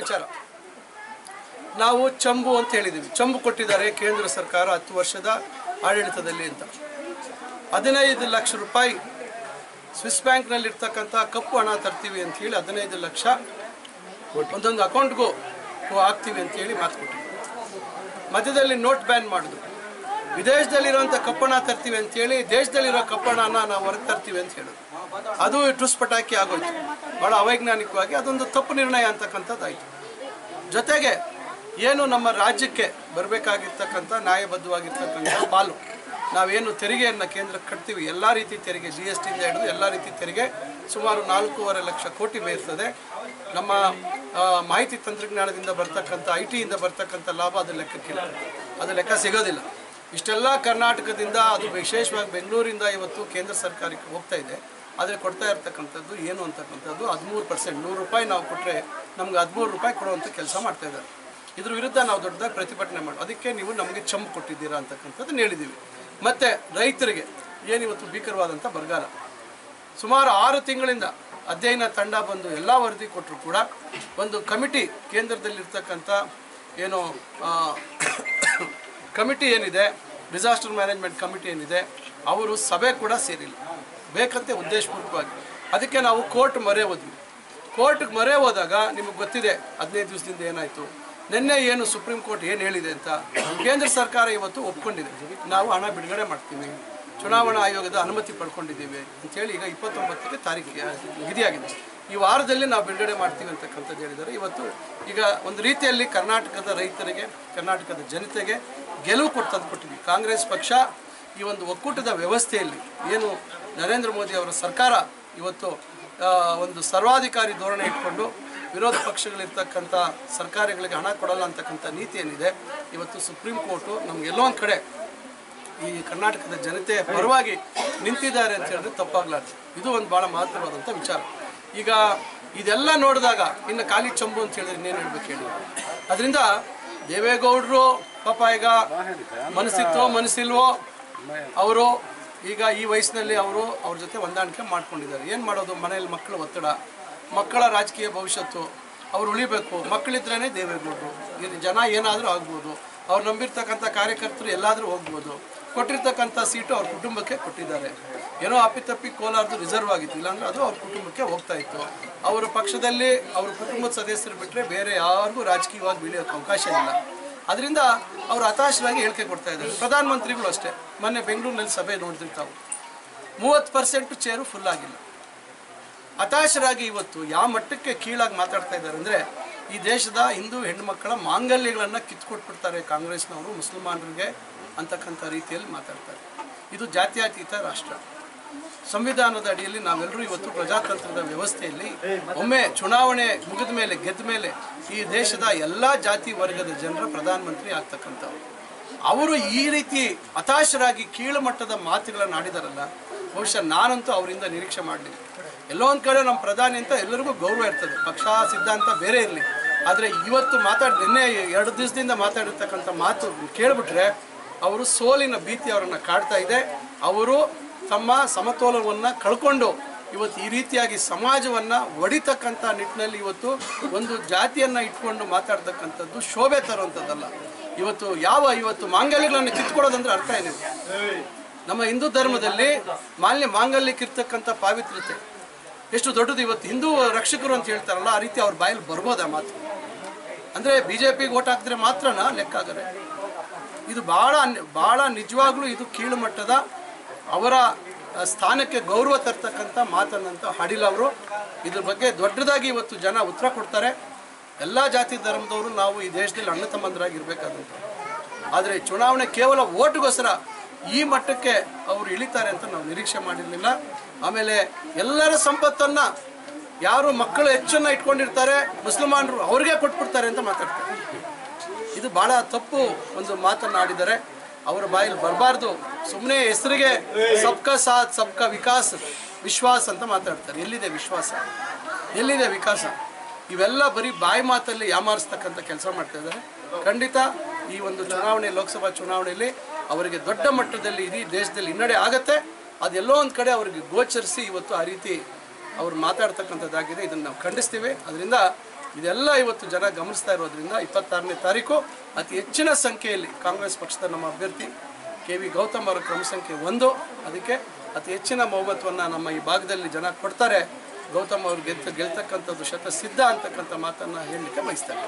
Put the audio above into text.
ವಿಚಾರ. ನಾವು ಚಂಬು ಅಂತ ಹೇಳಿದ್ದೀವಿ. ಚಂಬು ಕೊಟ್ಟಿದ್ದಾರೆ ಕೇಂದ್ರ ಸರ್ಕಾರ 10 ವರ್ಷದ ಆಡಳಿತದಲ್ಲಿ ಅಂತ. 15 ಲಕ್ಷ ರೂಪಾಯಿ ಸ್ವಿಸ್ ಬ್ಯಾಂಕ್ನಲ್ಲಿರ್ತಕ್ಕಂಥ ಕಪ್ಪು ಹಣ ತರ್ತೀವಿ ಅಂತ ಹೇಳಿ 15 ಲಕ್ಷ ಒಂದೊಂದು ಅಕೌಂಟ್ಗೂ ಹಾಕ್ತೀವಿ ಅಂತೇಳಿ ಮಾತು ಕೊಟ್ಟಿದ್ವಿ. ಮಧ್ಯದಲ್ಲಿ ನೋಟ್ ಬ್ಯಾನ್ ಮಾಡಿದ್ರು. ವಿದೇಶದಲ್ಲಿರೋಂಥ ಕಪ್ಪಣ ತರ್ತೀವಿ ಅಂತೇಳಿ ದೇಶದಲ್ಲಿರೋ ಕಪ್ಪಣನ ನಾವು ಹೊರಗೆ ತರ್ತೀವಿ ಅಂತ ಹೇಳಿದ್ರು. ಅದು ಟುಸ್ ಪಟಾಕಿ ಆಗೋಯ್ತು. ಭಾಳ ಅವೈಜ್ಞಾನಿಕವಾಗಿ ಅದೊಂದು ತಪ್ಪು ನಿರ್ಣಯ ಅಂತಕ್ಕಂಥದ್ದಾಯಿತು. ಜೊತೆಗೆ ಏನು ನಮ್ಮ ರಾಜ್ಯಕ್ಕೆ ಬರಬೇಕಾಗಿರ್ತಕ್ಕಂಥ ನ್ಯಾಯಬದ್ಧವಾಗಿರ್ತಕ್ಕಂಥ ಪಾಲು, ನಾವೇನು ತೆರಿಗೆಯನ್ನು ಕೇಂದ್ರಕ್ಕೆ ಕಟ್ತೀವಿ, ಎಲ್ಲ ರೀತಿ ತೆರಿಗೆ, GSTಯಿಂದ ಹಿಡಿದು ಎಲ್ಲ ರೀತಿ ತೆರಿಗೆ ಸುಮಾರು 4.5 ಲಕ್ಷ ಕೋಟಿ ಬೇಯಿರ್ತದೆ. ನಮ್ಮ ಮಾಹಿತಿ ತಂತ್ರಜ್ಞಾನದಿಂದ ಬರ್ತಕ್ಕಂಥ IT ಯಿಂದ ಬರ್ತಕ್ಕಂಥ ಲಾಭ ಅದು ಲೆಕ್ಕಕ್ಕಿಲ್ಲ, ಅದು ಲೆಕ್ಕ ಸಿಗೋದಿಲ್ಲ. ಇಷ್ಟೆಲ್ಲ ಕರ್ನಾಟಕದಿಂದ, ಅದು ವಿಶೇಷವಾಗಿ ಬೆಂಗಳೂರಿಂದ ಇವತ್ತು ಕೇಂದ್ರ ಸರ್ಕಾರಕ್ಕೆ ಹೋಗ್ತಾ ಇದೆ. ಆದರೆ ಕೊಡ್ತಾ ಇರ್ತಕ್ಕಂಥದ್ದು ಏನು ಅಂತಕ್ಕಂಥದ್ದು 13%. 100 ರೂಪಾಯಿ ನಾವು ಕೊಟ್ಟರೆ ನಮ್ಗೆ 13 ರೂಪಾಯಿ ಕೊಡುವಂಥ ಕೆಲಸ ಮಾಡ್ತಾ ಇದ್ದಾರೆ. ಇದ್ರ ವಿರುದ್ಧ ನಾವು ದೊಡ್ಡದಾಗಿ ಪ್ರತಿಭಟನೆ ಮಾಡಿ ಅದಕ್ಕೆ ನೀವು ನಮಗೆ ಚಂಪು ಕೊಟ್ಟಿದ್ದೀರಾ ಅಂತಕ್ಕಂಥದ್ದು ಹೇಳಿದ್ದೀವಿ. ಮತ್ತು ರೈತರಿಗೆ ಏನಿವತ್ತು ಭೀಕರವಾದಂಥ ಬರಗಾಲ, ಸುಮಾರು 6 ತಿಂಗಳಿಂದ ಅಧ್ಯಯನ ತಂಡ ಬಂದು ಎಲ್ಲ ವರದಿ ಕೊಟ್ಟರು ಕೂಡ ಒಂದು ಕಮಿಟಿ, ಕೇಂದ್ರದಲ್ಲಿರ್ತಕ್ಕಂಥ ಏನು ಕಮಿಟಿ ಏನಿದೆ, ಡಿಸಾಸ್ಟರ್ ಮ್ಯಾನೇಜ್ಮೆಂಟ್ ಕಮಿಟಿ ಏನಿದೆ, ಅವರು ಸಭೆ ಕೂಡ ಸೇರಿಲ್ಲ ಬೇಕಂತೆ ಉದ್ದೇಶಪೂರ್ವಕವಾಗಿ. ಅದಕ್ಕೆ ನಾವು ಕೋರ್ಟ್ ಮೊರೆ ಹೋದ್ವಿ. ಕೋರ್ಟ್ಗೆ ಮೊರೆ ಹೋದಾಗ ನಿಮಗೆ ಗೊತ್ತಿದೆ 15 ದಿವಸದಿಂದ ಏನಾಯಿತು. ನಿನ್ನೆ ಏನು ಸುಪ್ರೀಂ ಕೋರ್ಟ್ ಏನು ಹೇಳಿದೆ ಅಂತ ಕೇಂದ್ರ ಸರ್ಕಾರ ಇವತ್ತು ಒಪ್ಕೊಂಡಿದೆ. ನಾವು ಹಣ ಬಿಡುಗಡೆ ಮಾಡ್ತೀವಿ, ಚುನಾವಣಾ ಆಯೋಗದ ಅನುಮತಿ ಪಡ್ಕೊಂಡಿದ್ದೀವಿ ಅಂಥೇಳಿ ಈಗ 29ಕ್ಕೆ ತಾರೀಕಿಗೆ ನಿಗದಿಯಾಗಿದೆ. ಈ ವಾರದಲ್ಲಿ ನಾವು ಬಿಡುಗಡೆ ಮಾಡ್ತೀವಿ ಅಂತಕ್ಕಂಥದ್ದು ಹೇಳಿದ್ದಾರೆ. ಇವತ್ತು ಈಗ ಒಂದು ರೀತಿಯಲ್ಲಿ ಕರ್ನಾಟಕದ ರೈತರಿಗೆ, ಕರ್ನಾಟಕದ ಜನತೆಗೆ ಗೆಲುವು ತಂದುಕೊಟ್ಟಿದ್ವಿ. ಕಾಂಗ್ರೆಸ್ ಪಕ್ಷ ಈ ಒಂದು ಒಕ್ಕೂಟದ ವ್ಯವಸ್ಥೆಯಲ್ಲಿ ಏನು ನರೇಂದ್ರ ಮೋದಿ ಅವರ ಸರ್ಕಾರ ಇವತ್ತು ಒಂದು ಸರ್ವಾಧಿಕಾರಿ ಧೋರಣೆ ಇಟ್ಕೊಂಡು ವಿರೋಧ ಪಕ್ಷಗಳಿರ್ತಕ್ಕಂಥ ಸರ್ಕಾರಗಳಿಗೆ ಹಣ ಕೊಡಲ್ಲ ಅಂತಕ್ಕಂಥ ನೀತಿ ಏನಿದೆ, ಇವತ್ತು ಸುಪ್ರೀಂ ಕೋರ್ಟು ನಮಗೆಲ್ಲೋ ಒಂದು ಕಡೆ ಈ ಕರ್ನಾಟಕದ ಜನತೆ ಪರವಾಗಿ ನಿಂತಿದ್ದಾರೆ ಅಂತ ಹೇಳಿದ್ರೆ ತಪ್ಪಾಗಲಾರ್ದು. ಇದು ಒಂದು ಭಾಳ ಮಹತ್ವವಾದಂಥ ವಿಚಾರ. ಈಗ ಇದೆಲ್ಲ ನೋಡಿದಾಗ ಇನ್ನು ಖಾಲಿ ಚಂಬು ಅಂತ ಹೇಳಿದ್ರೆ ಇನ್ನೇನು ಹೇಳ್ಬೇಕು ಹೇಳಿ. ಅದರಿಂದ ದೇವೇಗೌಡರು ಪಾಪ ಈಗ ಮನಸ್ಸಿಲ್ವೋ ಅವರು ಈಗ ಈ ವಯಸ್ಸಿನಲ್ಲಿ ಅವ್ರ ಜೊತೆ ಹೊಂದಾಣಿಕೆ ಮಾಡ್ಕೊಂಡಿದ್ದಾರೆ. ಏನು ಮಾಡೋದು, ಮನೆಯಲ್ಲಿ ಮಕ್ಕಳ ಒತ್ತಡ, ಮಕ್ಕಳ ರಾಜಕೀಯ ಭವಿಷ್ಯತ್ತು, ಅವ್ರು ಉಳಿಬೇಕು. ಮಕ್ಕಳಿದ್ರೇ ದೇವೇಗೌಡರು, ಜನ ಏನಾದರೂ ಆಗ್ಬೋದು, ಅವ್ರು ನಂಬಿರ್ತಕ್ಕಂಥ ಕಾರ್ಯಕರ್ತರು ಎಲ್ಲಾದರೂ ಹೋಗ್ಬೋದು. ಕೊಟ್ಟಿರ್ತಕ್ಕಂಥ ಸೀಟು ಅವ್ರ ಕುಟುಂಬಕ್ಕೆ ಕೊಟ್ಟಿದ್ದಾರೆ. ಏನೋ ಅಪ್ಪಿತಪ್ಪಿ ಕೋಲಾರದು ರಿಸರ್ವ್ ಆಗಿತ್ತು, ಇಲ್ಲಾಂದ್ರೆ ಅದು ಅವ್ರ ಕುಟುಂಬಕ್ಕೆ ಹೋಗ್ತಾ ಇತ್ತು. ಅವರ ಪಕ್ಷದಲ್ಲಿ ಅವ್ರ ಕುಟುಂಬದ ಸದಸ್ಯರು ಬಿಟ್ಟರೆ ಬೇರೆ ಯಾರಿಗೂ ರಾಜಕೀಯವಾಗಿ ಬೆಳೆಯೋಕ್ಕೆ ಅವಕಾಶ ಇಲ್ಲ. ಅದರಿಂದ ಅವರು ಹತಾಶರಾಗಿ ಹೇಳಿಕೆ ಕೊಡ್ತಾ ಇದ್ದಾರೆ. ಪ್ರಧಾನಮಂತ್ರಿಗಳು ಅಷ್ಟೇ, ಮೊನ್ನೆ ಬೆಂಗಳೂರಿನಲ್ಲಿ ಸಭೆ ನೋಡ್ತಿರ್ತಾವೆ, 30% ಚೇರು ಫುಲ್ ಆಗಿಲ್ಲ. ಹತಾಶರಾಗಿ ಇವತ್ತು ಯಾವ ಮಟ್ಟಕ್ಕೆ ಕೀಳಾಗಿ ಮಾತಾಡ್ತಾ ಇದ್ದಾರೆ ಅಂದರೆ, ಈ ದೇಶದ ಹಿಂದೂ ಹೆಣ್ಣುಮಕ್ಕಳ ಮಾಂಗಲ್ಯಗಳನ್ನು ಕಿತ್ಕೊಟ್ಬಿಡ್ತಾರೆ ಕಾಂಗ್ರೆಸ್ನವರು ಮುಸಲ್ಮಾನರಿಗೆ ಅಂತಕ್ಕಂಥ ರೀತಿಯಲ್ಲಿ ಮಾತಾಡ್ತಾರೆ. ಇದು ಜಾತ್ಯತೀತ ರಾಷ್ಟ್ರ. ಸಂವಿಧಾನದ ಅಡಿಯಲ್ಲಿ ನಾವೆಲ್ಲರೂ ಇವತ್ತು ಪ್ರಜಾತಂತ್ರದ ವ್ಯವಸ್ಥೆಯಲ್ಲಿ ಒಮ್ಮೆ ಚುನಾವಣೆ ಮುಗಿದ ಮೇಲೆ, ಗೆದ್ದ ಮೇಲೆ ಈ ದೇಶದ ಎಲ್ಲ ಜಾತಿ ವರ್ಗದ ಜನರ ಪ್ರಧಾನಮಂತ್ರಿ ಆಗ್ತಕ್ಕಂಥವ್ರು. ಅವರು ಈ ರೀತಿ ಹತಾಶರಾಗಿ ಕೀಳು ಮಟ್ಟದ ಮಾತುಗಳನ್ನು ಆಡಿದಾರಲ್ಲ, ಬಹುಶಃ ನಾನಂತೂ ಅವರಿಂದ ನಿರೀಕ್ಷೆ ಮಾಡಲಿಲ್ಲ. ಎಲ್ಲೋ ಒಂದು ಕಡೆ ನಮ್ಮ ಪ್ರಧಾನಿ ಅಂತ ಎಲ್ಲರಿಗೂ ಗೌರವ ಇರ್ತದೆ, ಪಕ್ಷ ಸಿದ್ಧಾಂತ ಬೇರೆ ಇರಲಿ. ಆದರೆ ಇವತ್ತು ನಿನ್ನೆ 2 ದಿವಸದಿಂದ ಮಾತಾಡಿರ್ತಕ್ಕಂಥ ಮಾತು ಕೇಳಿಬಿಟ್ರೆ ಅವರು ಸೋಲಿನ ಭೀತಿ ಅವರನ್ನು ಕಾಡ್ತಾ ಇದೆ. ಅವರು ತಮ್ಮ ಸಮತೋಲನವನ್ನು ಕಳ್ಕೊಂಡು ಇವತ್ತು ಈ ರೀತಿಯಾಗಿ ಸಮಾಜವನ್ನು ಒಡಿತಕ್ಕಂಥ ನಿಟ್ಟಿನಲ್ಲಿ ಇವತ್ತು ಒಂದು ಜಾತಿಯನ್ನು ಇಟ್ಕೊಂಡು ಮಾತಾಡ್ತಕ್ಕಂಥದ್ದು ಶೋಭೆ ತರುವಂಥದ್ದಲ್ಲ. ಇವತ್ತು ಮಾಂಗಲ್ಯಗಳನ್ನು ಕಿತ್ಕೊಳ್ಳೋದಂದ್ರೆ ಅರ್ಥ ಏನಿದೆ? ನಮ್ಮ ಹಿಂದೂ ಧರ್ಮದಲ್ಲಿ ಮಾಂಗಲ್ಯಕ್ಕಿರ್ತಕ್ಕಂಥ ಪಾವಿತ್ರ್ಯತೆ ಎಷ್ಟು ದೊಡ್ಡದು. ಇವತ್ತು ಹಿಂದೂ ರಕ್ಷಕರು ಅಂತ ಹೇಳ್ತಾರಲ್ಲ, ಆ ರೀತಿ ಅವ್ರ ಬಾಯಲ್ಲಿ ಬರ್ಬೋದಾ ಮಾತು? ಅಂದರೆ BJPಗೆ ಓಟ್ ಹಾಕಿದ್ರೆ ಮಾತ್ರನಾ ಲೆಕ್ಕ ಆಗರೆ? ಇದು ಭಾಳ ನಿಜವಾಗ್ಲೂ ಇದು ಕೀಳು ಮಟ್ಟದ, ಅವರ ಸ್ಥಾನಕ್ಕೆ ಗೌರವ ತರ್ತಕ್ಕಂಥ ಮಾತನ್ನಂತ ಹಾಡಿಲ್ಲ ಅವರು. ಇದ್ರ ಬಗ್ಗೆ ದೊಡ್ಡದಾಗಿ ಇವತ್ತು ಜನ ಉತ್ತರ ಕೊಡ್ತಾರೆ. ಎಲ್ಲ ಜಾತಿ ಧರ್ಮದವರು ನಾವು ಈ ದೇಶದಲ್ಲಿ ಅಣ್ಣ ತಮ್ಮಂದರಾಗಿರ್ಬೇಕಾದಂಥ, ಆದರೆ ಚುನಾವಣೆ ಕೇವಲ ಓಟ್ಗೋಸ್ಕರ ಈ ಮಟ್ಟಕ್ಕೆ ಅವರು ಇಳಿತಾರೆ ಅಂತ ನಾವು ನಿರೀಕ್ಷೆ ಮಾಡಿರಲಿಲ್ಲ. ಆಮೇಲೆ ಎಲ್ಲರ ಸಂಪತ್ತನ್ನು ಯಾರು ಮಕ್ಕಳು ಹೆಚ್ಚನ್ನು ಇಟ್ಕೊಂಡಿರ್ತಾರೆ ಮುಸಲ್ಮಾನರು ಅವ್ರಿಗೆ ಕೊಟ್ಬಿಡ್ತಾರೆ ಅಂತ ಮಾತಾಡ್ತಾರೆ. ಇದು ಭಾಳ ತಪ್ಪು ಒಂದು ಮಾತನ್ನು ಆಡಿದ್ದಾರೆ. ಅವರ ಬಾಯಲ್ಲಿ ಬರಬಾರ್ದು. ಸುಮ್ಮನೆ ಹೆಸರಿಗೆ ಸಬ್ಕಾ ಸಾಥ್ ಸಬ್ಕಾ ವಿಕಾಸ್ ವಿಶ್ವಾಸ ಅಂತ ಮಾತಾಡ್ತಾರೆ. ಎಲ್ಲಿದೆ ವಿಶ್ವಾಸ, ಎಲ್ಲಿದೆ ವಿಕಾಸ? ಇವೆಲ್ಲ ಬರೀ ಬಾಯಿ ಮಾತಲ್ಲಿ ಯಾಮಾರಿಸ್ತಕ್ಕಂಥ ಕೆಲಸ ಮಾಡ್ತಾ ಇದ್ದಾರೆ. ಖಂಡಿತ ಈ ಒಂದು ಚುನಾವಣೆ, ಲೋಕಸಭಾ ಚುನಾವಣೆಯಲ್ಲಿ ಅವರಿಗೆ ದೊಡ್ಡ ಮಟ್ಟದಲ್ಲಿ ಇಡೀ ದೇಶದಲ್ಲಿ ಹಿನ್ನಡೆ ಆಗುತ್ತೆ. ಅದೆಲ್ಲೋ ಒಂದು ಕಡೆ ಅವರಿಗೆ ಗೋಚರಿಸಿ ಇವತ್ತು ಆ ರೀತಿ ಅವರು ಮಾತಾಡ್ತಕ್ಕಂಥದ್ದಾಗಿದೆ. ಇದನ್ನು ನಾವು ಖಂಡಿಸ್ತೀವಿ. ಅದರಿಂದ ಇದೆಲ್ಲ ಇವತ್ತು ಜನ ಗಮನಿಸ್ತಾ ಇರೋದ್ರಿಂದ 26ನೇ ತಾರೀಕು ಅತಿ ಹೆಚ್ಚಿನ ಸಂಖ್ಯೆಯಲ್ಲಿ ಕಾಂಗ್ರೆಸ್ ಪಕ್ಷದ ನಮ್ಮ ಅಭ್ಯರ್ಥಿ KV ಗೌತಮ್ ಅವರ ಕ್ರಮ ಸಂಖ್ಯೆ 1. ಅದಕ್ಕೆ ಅತಿ ಹೆಚ್ಚಿನ ಬಹುಮತವನ್ನು ನಮ್ಮ ಈ ಭಾಗದಲ್ಲಿ ಜನ ಕೊಡ್ತಾರೆ. ಗೌತಮ್ ಅವರು ಗೆಲ್ತಕ್ಕಂಥದ್ದು ಶತಸಿದ್ಧ ಅಂತಕ್ಕಂಥ ಮಾತನ್ನು ಹೇಳಲಿಕ್ಕೆ ಬಯಸ್ತಾರೆ.